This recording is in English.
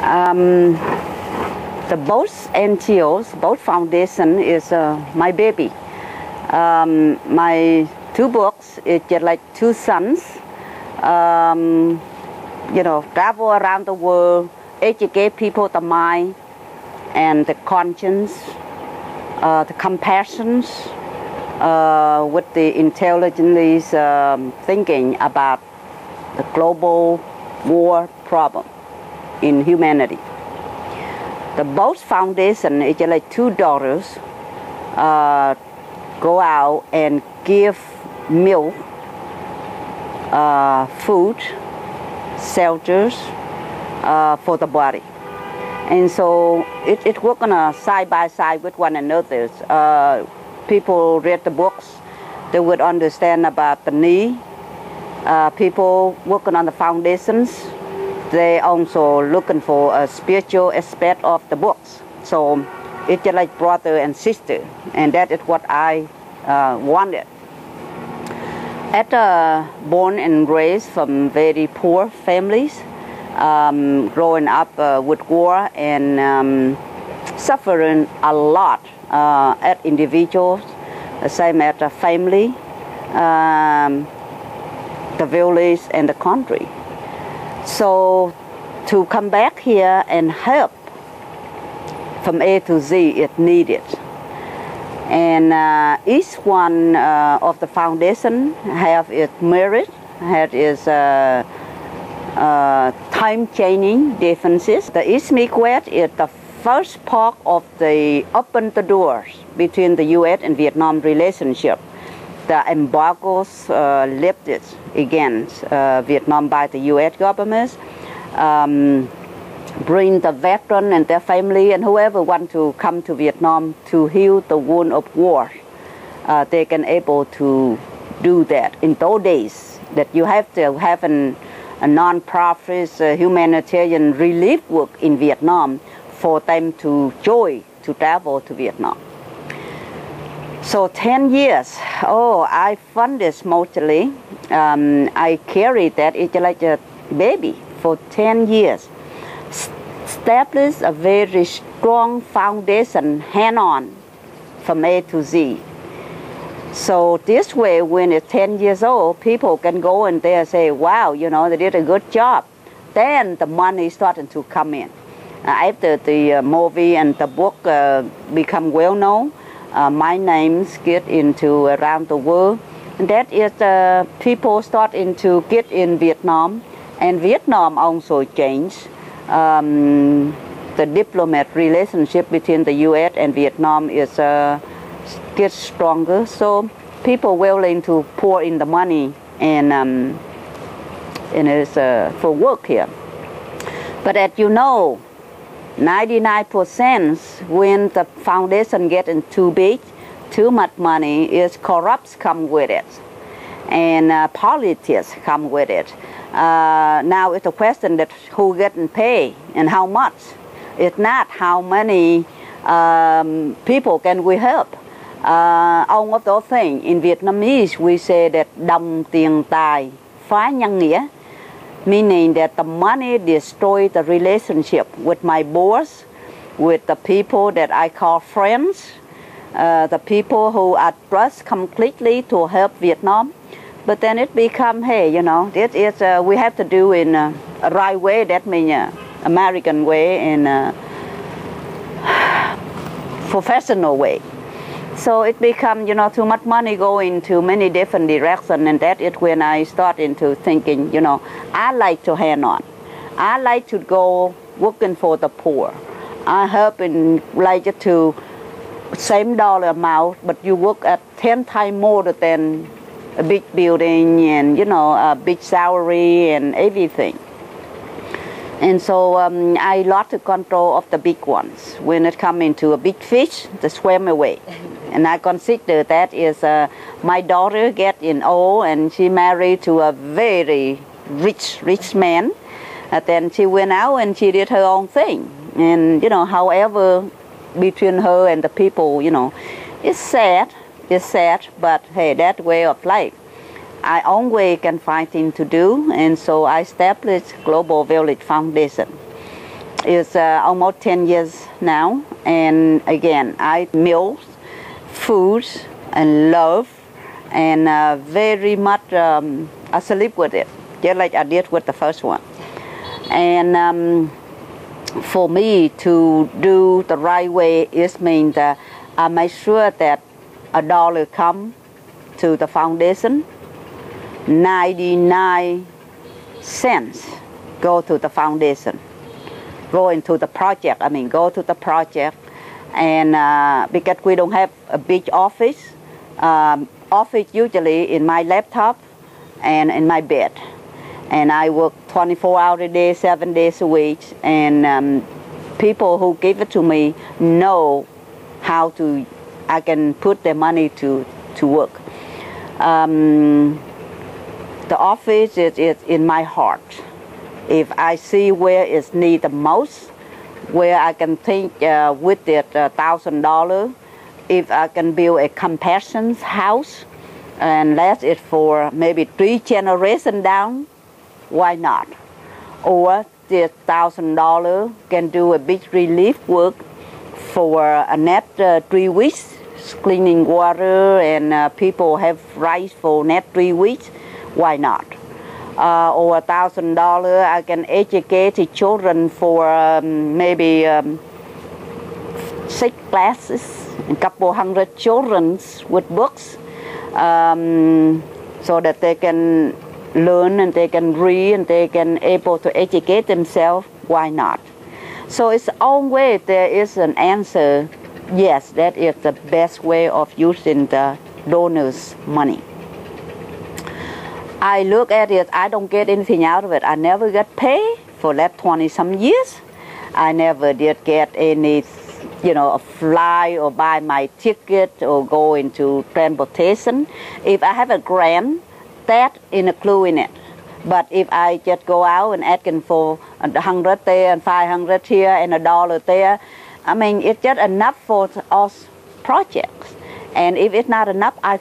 Um, the both NGOs, both foundation is my baby. My two books, it's just like two sons. Travel around the world, educate people the mind and the conscience, the compassions, with the intelligently thinking about the global war problem in humanity. The both foundation is just like two daughters go out and give milk, food, shelters for the body. And so it working side by side with one another. People read the books, they would understand about the need. People working on the foundations, they also looking for a spiritual aspect of the books. So it's just like brother and sister, and that is what I wanted. Born and raised from very poor families, growing up with war and suffering a lot as individuals, the same as a family, the village and the country. So to come back here and help from A to Z is needed. And each one of the foundation have its merit, has its time-changing differences. The East Midwest is the first part of the open the doors between the U.S. and Vietnam relationship. The embargoes lifted against Vietnam by the U.S. government. Bring the veteran and their family and whoever want to come to Vietnam to heal the wound of war. They can able to do that. In those days, that you have to have a non-profit humanitarian relief work in Vietnam for them to join to travel to Vietnam. So 10 years, I funded mostly. I carried that, it's like a baby for 10 years. Established a very strong foundation, hand-on, from A to Z. So this way, when it's 10 years old, people can go and they say, wow, they did a good job. Then the money started to come in. After the movie and the book become well known, my names get into around the world. And that is people starting to get in Vietnam. And Vietnam also changed. The diplomat relationship between the U.S. and Vietnam is gets stronger. So people willing to pour in the money and it's for work here. But as you know, 99% when the foundation getting too big, too much money, is corrupts come with it, and politics come with it. Now it's a question that who getting paid and how much. It's not how many people can we help. All of those things in Vietnamese we say that đồng tiền tài phá nhân nghĩa, meaning that the money destroys the relationship with my boss, with the people that I call friends, the people who I trust completely to help Vietnam. But then it become, hey, this is we have to do in a right way. That means American way and professional way. So it become, too much money going to many different directions, and that is when I start into thinking, I like to hand on. I like to go working for the poor. I help in like to same dollar amount, but you work at 10 times more than a big building and a big salary and everything. And so I lost the control of the big ones. When it comes into a big fish, they swim away. And I consider that is my daughter get in old and she married to a very rich man. Then she went out and she did her own thing. And however, between her and the people, it's sad, but hey, that way of life. I always can find things to do, and so I established Global Village Foundation. It's almost 10 years now, and again, I meals, food, and love, and very much I sleep with it, just like I did with the first one. And for me to do the right way, it means that I make sure that $1 come to the foundation, 99 cents go to the foundation, go into the project. I mean, go to the project, and because we don't have a big office, office usually in my laptop and in my bed, and I work 24 hours a day, 7 days a week, and people who give it to me know how to, I can put their money to work. The office is in my heart. If I see where it's needed the most, where I can think with it $1,000, if I can build a compassion house and let it for maybe 3 generations down, why not? Or the $1,000 can do a big relief work for a net 3 weeks, cleaning water, and people have rice for net 3 weeks, why not? Or $1,000 I can educate the children for maybe 6 classes, a couple hundred children with books, so that they can learn and they can read and they can able to educate themselves, why not? So it's always there is an answer. Yes, that is the best way of using the donors' money. I look at it, I don't get anything out of it. I never got paid for that 20-some years. I never did get any, a fly or buy my ticket or go into transportation. If I have a grant, that include in it. But if I just go out and asking for 100 there and 500 here and $1 there, I mean, it's just enough for us projects. And if it's not enough, I